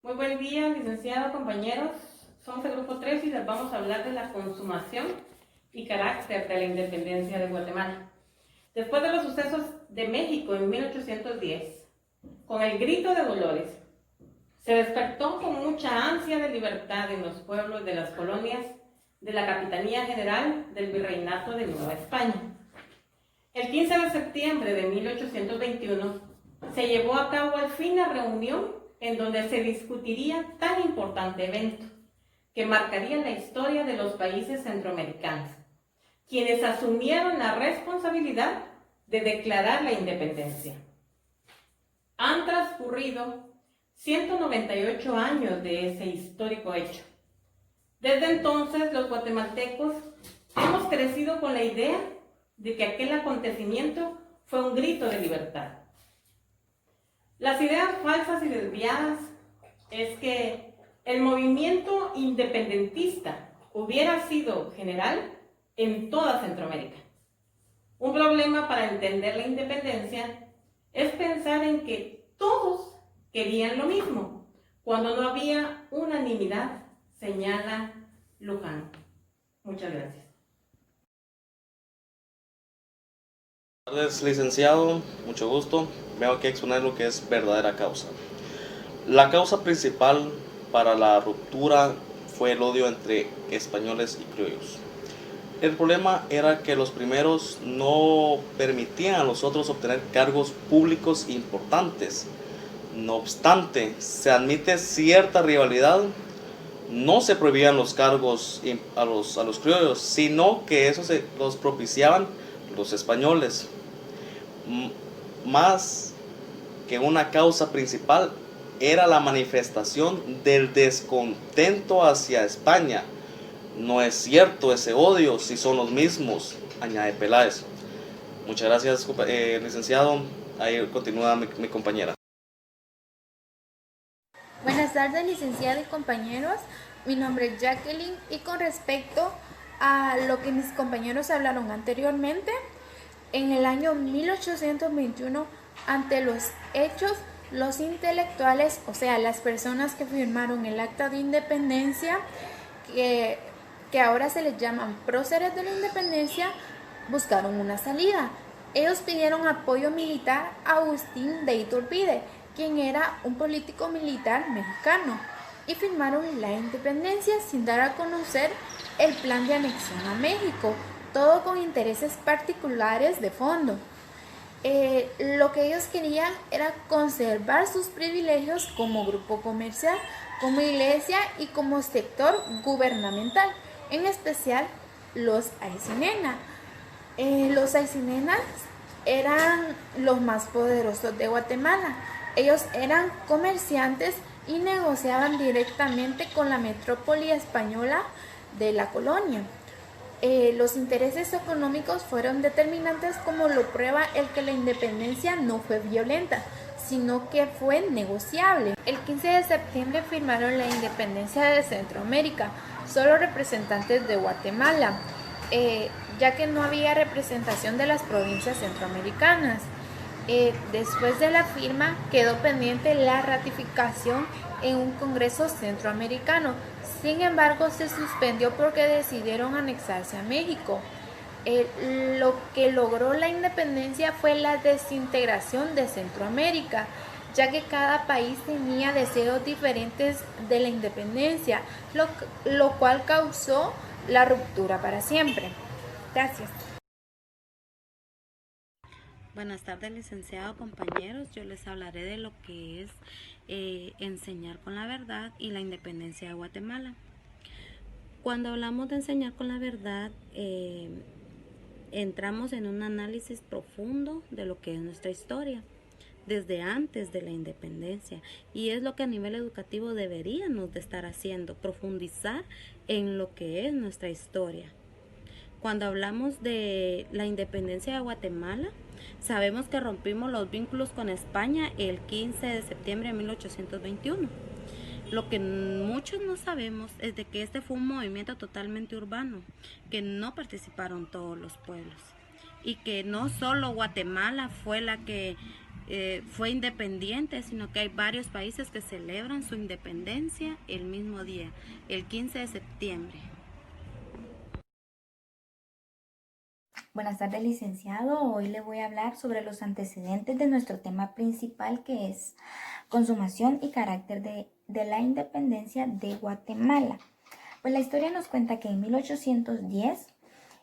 Muy buen día, licenciado, compañeros. Somos el grupo 3 y les vamos a hablar de la consumación y carácter de la independencia de Guatemala. Después de los sucesos de México en 1810, con el grito de Dolores, se despertó con mucha ansia de libertad en los pueblos de las colonias de la Capitanía General del Virreinato de Nueva España. El 15 de septiembre de 1821 se llevó a cabo al fin la reunión en donde se discutiría tan importante evento que marcaría la historia de los países centroamericanos, quienes asumieron la responsabilidad de declarar la independencia. Han transcurrido 198 años de ese histórico hecho. Desde entonces, los guatemaltecos hemos crecido con la idea de que aquel acontecimiento fue un grito de libertad. Las ideas falsas y desviadas es que el movimiento independentista hubiera sido general en toda Centroamérica. Un problema para entender la independencia es pensar en que todos querían lo mismo, cuando no había unanimidad, señala Luján. Muchas gracias. Buenas tardes, licenciado, mucho gusto. Vengo aquí a exponer lo que es verdadera causa. La causa principal para la ruptura fue el odio entre españoles y criollos. El problema era que los primeros no permitían a los otros obtener cargos públicos importantes. No obstante, se admite cierta rivalidad. No se prohibían los cargos a los criollos, sino que eso los propiciaban los españoles. Más que una causa principal, era la manifestación del descontento hacia España. No es cierto ese odio si son los mismos, añade Peláez. Muchas gracias, licenciado. Ahí continúa mi compañera. Buenas tardes, licenciada y compañeros. Mi nombre es Jacqueline y con respecto a lo que mis compañeros hablaron anteriormente, en el año 1821, ante los hechos, los intelectuales, o sea, las personas que firmaron el Acta de Independencia, que ahora se les llaman próceres de la independencia, buscaron una salida. Ellos pidieron apoyo militar a Agustín de Iturbide, quien era un político militar mexicano, y firmaron la independencia sin dar a conocer el plan de anexión a México, todo con intereses particulares de fondo. Lo que ellos querían era conservar sus privilegios como grupo comercial, como iglesia y como sector gubernamental, en especial los Aycinena. Los Aycinenas eran los más poderosos de Guatemala. Ellos eran comerciantes y negociaban directamente con la metrópoli española de la colonia. Los intereses económicos fueron determinantes, como lo prueba el que la independencia no fue violenta, sino que fue negociable. El 15 de septiembre firmaron la independencia de Centroamérica, solo representantes de Guatemala, ya que no había representación de las provincias centroamericanas. Después de la firma quedó pendiente la ratificación en un Congreso centroamericano. Sin embargo, se suspendió porque decidieron anexarse a México. Lo que logró la independencia fue la desintegración de Centroamérica, ya que cada país tenía deseos diferentes de la independencia, lo cual causó la ruptura para siempre. Gracias. Buenas tardes, licenciado, compañeros. Yo les hablaré de lo que es enseñar con la verdad y la independencia de Guatemala. Cuando hablamos de enseñar con la verdad, entramos en un análisis profundo de lo que es nuestra historia, desde antes de la independencia, y es lo que a nivel educativo deberíamos de estar haciendo, profundizar en lo que es nuestra historia. Cuando hablamos de la independencia de Guatemala, sabemos que rompimos los vínculos con España el 15 de septiembre de 1821. Lo que muchos no sabemos es de que este fue un movimiento totalmente urbano, que no participaron todos los pueblos, y que no solo Guatemala fue la que fue independiente, sino que hay varios países que celebran su independencia el mismo día, el 15 de septiembre. Buenas tardes, licenciado. Hoy le voy a hablar sobre los antecedentes de nuestro tema principal, que es consumación y carácter de la independencia de Guatemala. Pues la historia nos cuenta que en 1810,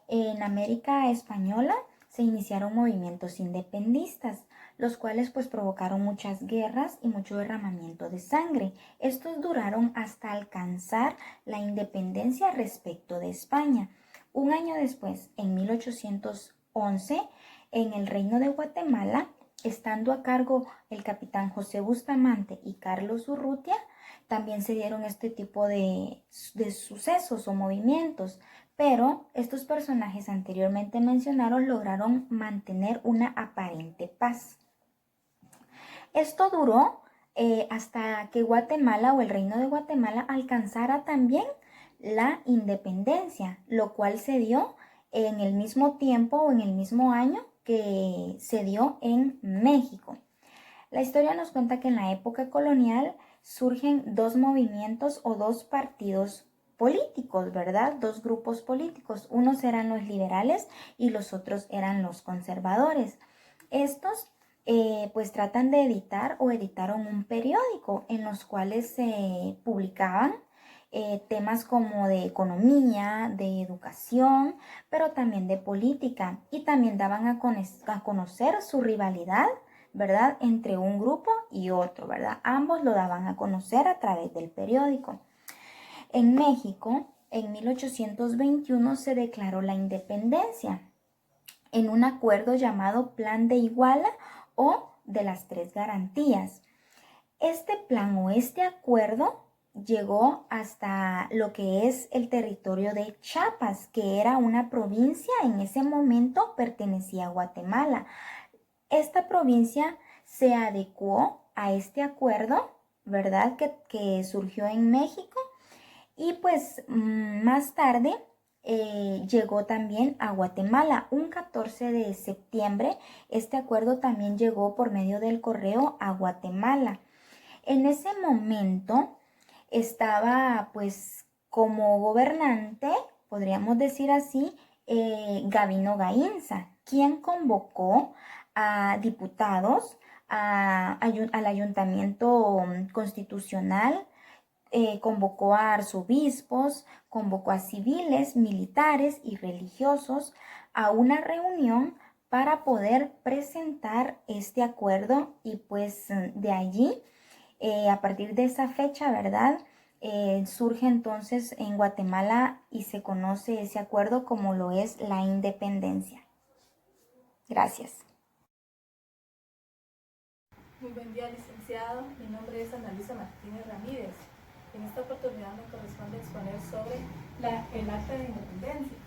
en América Española, se iniciaron movimientos independistas, los cuales pues provocaron muchas guerras y mucho derramamiento de sangre. Estos duraron hasta alcanzar la independencia respecto de España. Un año después, en 1811, en el Reino de Guatemala, estando a cargo el capitán José Bustamante y Carlos Urrutia, también se dieron este tipo de sucesos o movimientos, pero estos personajes anteriormente mencionados lograron mantener una aparente paz. Esto duró hasta que Guatemala o el Reino de Guatemala alcanzara también la independencia, lo cual se dio en el mismo tiempo o en el mismo año que se dio en México. La historia nos cuenta que en la época colonial surgen dos movimientos o dos partidos políticos, ¿verdad? Dos grupos políticos. Unos eran los liberales y los otros eran los conservadores. Estos pues tratan de editar o editaron un periódico en los cuales se publicaban temas como de economía, de educación, pero también de política, y también daban a conocer su rivalidad, ¿verdad?, entre un grupo y otro, ¿verdad? Ambos lo daban a conocer a través del periódico. En México, en 1821 se declaró la independencia en un acuerdo llamado Plan de Iguala o de las Tres Garantías. Este plan o este acuerdo llegó hasta lo que es el territorio de Chiapas, que era una provincia, en ese momento pertenecía a Guatemala. Esta provincia se adecuó a este acuerdo, ¿verdad?, que surgió en México, y pues más tarde llegó también a Guatemala. Un 14 de septiembre, este acuerdo también llegó por medio del correo a Guatemala. En ese momento estaba pues como gobernante, podríamos decir así, Gabino Gainza, quien convocó a diputados al ayuntamiento constitucional, convocó a arzobispos, convocó a civiles, militares y religiosos a una reunión para poder presentar este acuerdo, y pues de allí, a partir de esa fecha, ¿verdad?, surge entonces en Guatemala y se conoce ese acuerdo como lo es la independencia. Gracias. Muy buen día, licenciado. Mi nombre es Analisa Martínez Ramírez. En esta oportunidad me corresponde exponer sobre el Acta de Independencia.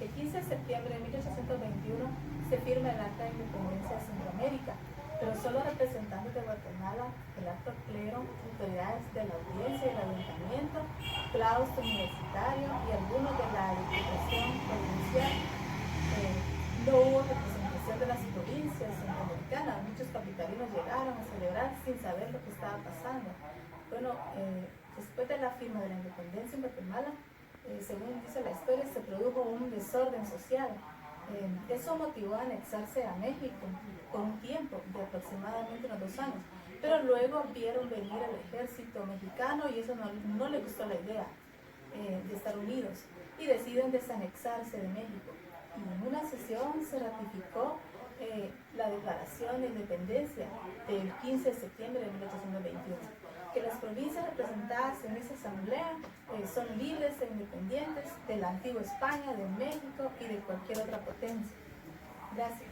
El 15 de septiembre de 1821 se firma el Acta de Independencia de Centroamérica, pero solo representantes de Guatemala, el alto clero, autoridades de la audiencia y el ayuntamiento, claustro universitario y algunos de la Diputación provincial. No hubo representación de las provincias centroamericanas. Muchos capitalinos llegaron a celebrar sin saber lo que estaba pasando. Bueno, después de la firma de la independencia en Guatemala, según dice la historia, se produjo un desorden social. Eso motivó a anexarse a México por un tiempo de aproximadamente unos 2 años, pero luego vieron venir al ejército mexicano y eso no les gustó la idea de estar unidos, y deciden desanexarse de México. Y en una sesión se ratificó la Declaración de Independencia del 15 de septiembre de 1821, que las provincias representadas en esa asamblea son libres e independientes de la antigua España, de México y de cualquier otra potencia. Gracias.